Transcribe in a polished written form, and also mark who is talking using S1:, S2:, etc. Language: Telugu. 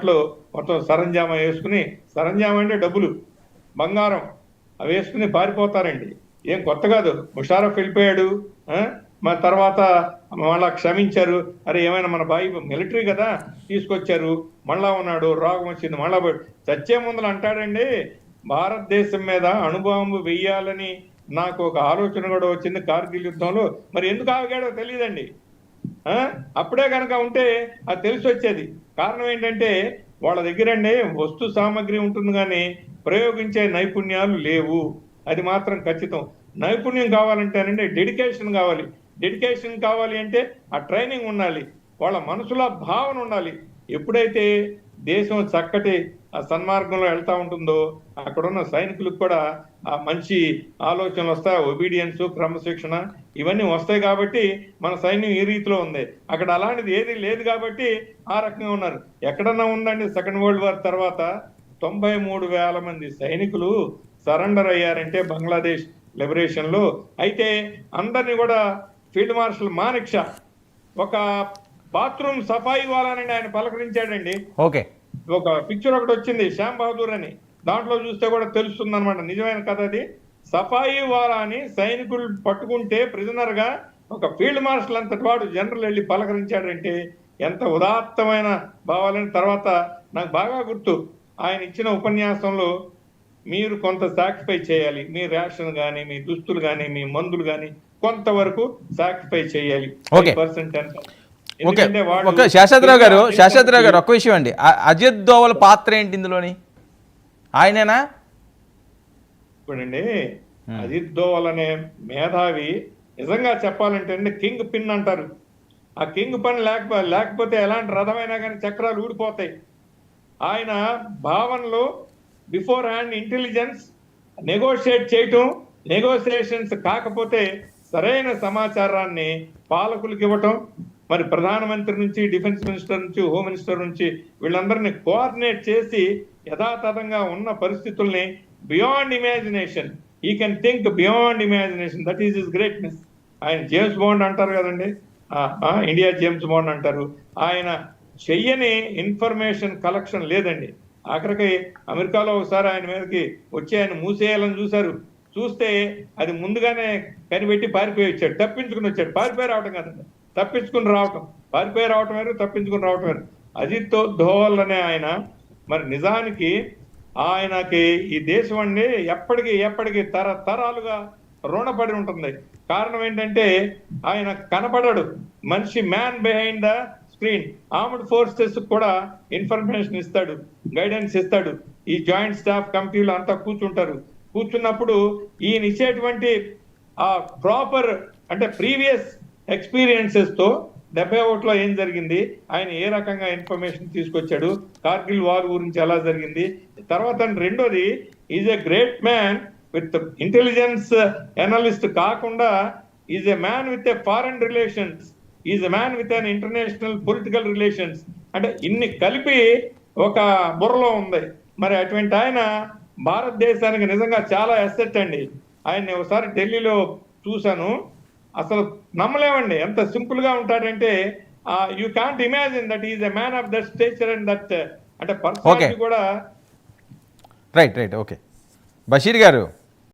S1: దాంట్లో మొత్తం సరంజామా వేసుకుని, సరంజామా అంటే డబ్బులు, బంగారం అవి వేసుకుని పారిపోతారండి. ఏం కొత్త కాదు. ముషారఫ్ వెళ్ళిపోయాడు, మన తర్వాత మళ్ళా క్షమించారు. అరే ఏమైనా మన బాయి మిలిటరీ కదా తీసుకొచ్చారు, మళ్ళా ఉన్నాడు, రోగం వచ్చింది, మళ్ళా చచ్చే ముందులు అంటాడండి భారతదేశం మీద అణుబాంబు వెయ్యాలని నాకు ఒక ఆలోచన కూడా వచ్చింది కార్గిల్ యుద్ధంలో. మరి ఎందుకు ఆగాడో తెలియదండి. అప్పుడే కనుక ఉంటే అది తెలిసి వచ్చేది. కారణం ఏంటంటే వాళ్ళ దగ్గరండి వస్తు సామాగ్రి ఉంటుంది కానీ ప్రయోగించే నైపుణ్యాలు లేవు. అది మాత్రం ఖచ్చితం. నైపుణ్యం కావాలంటేనండి డెడికేషన్ కావాలి. డెడికేషన్ కావాలి అంటే ఆ ట్రైనింగ్ ఉండాలి, వాళ్ళ మనసులో భావన ఉండాలి. ఎప్పుడైతే దేశం చక్కటి ఆ సన్మార్గంలో వెళ్తా ఉంటుందో అక్కడున్న సైనికులకు కూడా ఆ మంచి ఆలోచనలు వస్తాయి, ఒబీడియన్స్, క్రమశిక్షణ ఇవన్నీ వస్తాయి. కాబట్టి మన సైన్యం ఈ రీతిలో ఉంది. అక్కడ అలాంటిది ఏది లేదు కాబట్టి ఆ రకంగా ఉన్నారు. ఎక్కడన్నా ఉందండి సెకండ్ వరల్డ్ వార్ తర్వాత 93,000 మంది సైనికులు సరెండర్ అయ్యారంటే బంగ్లాదేశ్ లిబరేషన్ లో. అయితే అందరినీ కూడా ఫీల్డ్ మార్షల్ మానిక్ షా ఒక బాత్రూమ్ సఫాయి వాళ్ళనండి ఆయన పలకరించాడండి.
S2: ఓకే,
S1: ఒక పిక్చర్ ఒకటి వచ్చింది శ్యామ్ బహదూర్ అని, దాంట్లో చూస్తే కూడా తెలుస్తుంది అనమాట, నిజమైన కథ అది. సఫాయి వాలాని సైనికులు పట్టుకుంటే ప్రిజనర్ గా ఒక ఫీల్డ్ మార్షల్ అంతటి వాడు జనరల్ వెళ్ళి పలకరించాడంటే ఎంత ఉదాత్తమైన భావాలని. తర్వాత నాకు బాగా గుర్తు ఆయన ఇచ్చిన ఉపన్యాసంలో, మీరు కొంత సాక్రిఫై చేయాలి, మీ రేషన్ కానీ, మీ దుస్తులు కానీ, మీ మందులు కానీ కొంతవరకు సాక్రిఫై చేయాలి.
S2: శేషాద్రావు గారు ఒక్క విషయం అండి, అజిత్ దోవల్ పాత్ర ఏంటి ఇందులోని? ఆయనేనా?
S1: ఇప్పుడండి అజిత్ దోవల్ అనే మేధావి నిజంగా చెప్పాలంటే అండి కింగ్ పిన్ అంటారు. ఆ కింగ్ పిన్ లేకపోతే ఎలాంటి రథమైనా కానీ చక్రాలు ఊడిపోతాయి. ఆయన భావనలో బిఫోర్ హ్యాండ్ ఇంటెలిజెన్స్, నెగోషియేట్ చేయటం, నెగోషియేషన్స్ కాకపోతే సరైన సమాచారాన్ని పాలకులకు ఇవ్వటం, మరి ప్రధానమంత్రి నుంచి, డిఫెన్స్ మినిస్టర్ నుంచి, హోమ్ మినిస్టర్ నుంచి వీళ్ళందరినీ కోఆర్డినేట్ చేసి యథాతథంగా ఉన్న పరిస్థితుల్ని బియాండ్ ఇమాజినేషన్, ఈ can think beyond imagination, that is his greatness. ఆయన జేమ్స్ బాండ్ అంటారు కదండి, ఇండియా జేమ్స్ బాండ్ అంటారు. ఆయన చెయ్యని ఇన్ఫర్మేషన్ కలెక్షన్ లేదండి. ఆఖరికి అమెరికాలో ఒకసారి ఆయన మీదకి వచ్చి ఆయన మూసేయాలని చూస్తే అది ముందుగానే కనిపెట్టి పారిపోయి వచ్చాడు, తప్పించుకుని వచ్చాడు. పారిపోయి రావటం కదండి, తప్పించుకుని రావటం. పారిపోయి రావటం వేరు, తప్పించుకుని రావటం వేరు. అజిత్ దోవల్ అనే ఆయన మరి నిజానికి ఆయనకి ఈ దేశం అండి ఎప్పటికీ తరతరాలుగా రుణపడి ఉంటుంది. కారణం ఏంటంటే ఆయన కనపడడు మనిషి, man behind the screen. Armed forces కూడా ఇన్ఫర్మేషన్ ఇస్తాడు, గైడెన్స్ ఇస్తాడు. ఈ జాయింట్ స్టాఫ్ కమిటీలు అంతా కూర్చున్నప్పుడు ఈయన ఇచ్చేటువంటి ఆ ప్రాపర్ అంటే ప్రీవియస్ ఎక్స్పీరియన్సెస్ తో 71లో ఏం జరిగింది, ఆయన ఏ రకంగా ఇన్ఫర్మేషన్ తీసుకొచ్చాడు, కార్గిల్ వార్ గురించి ఎలా జరిగింది. తర్వాత రెండోది, is a great man with intelligence analyst కాకుండా is a man with a foreign relations, is a man with an international political relations. అంటే ఇన్ని కలిపి ఒక బుర్రలో ఉంది. మరి అటువంటి ఆయన భారతదేశానికి నిజంగా చాలా అసెట్ అండి. ఆయన్ని ఒకసారి ఢిల్లీలో చూశాను, అసలు నమ్మలేమండి ఎంత సింపుల్ గా ఉంటాడంటే. You can't imagine that is a man of that stature and that అంటే పర్సనాలిటీ కూడా.
S2: Right okay. బషీర్ గారు,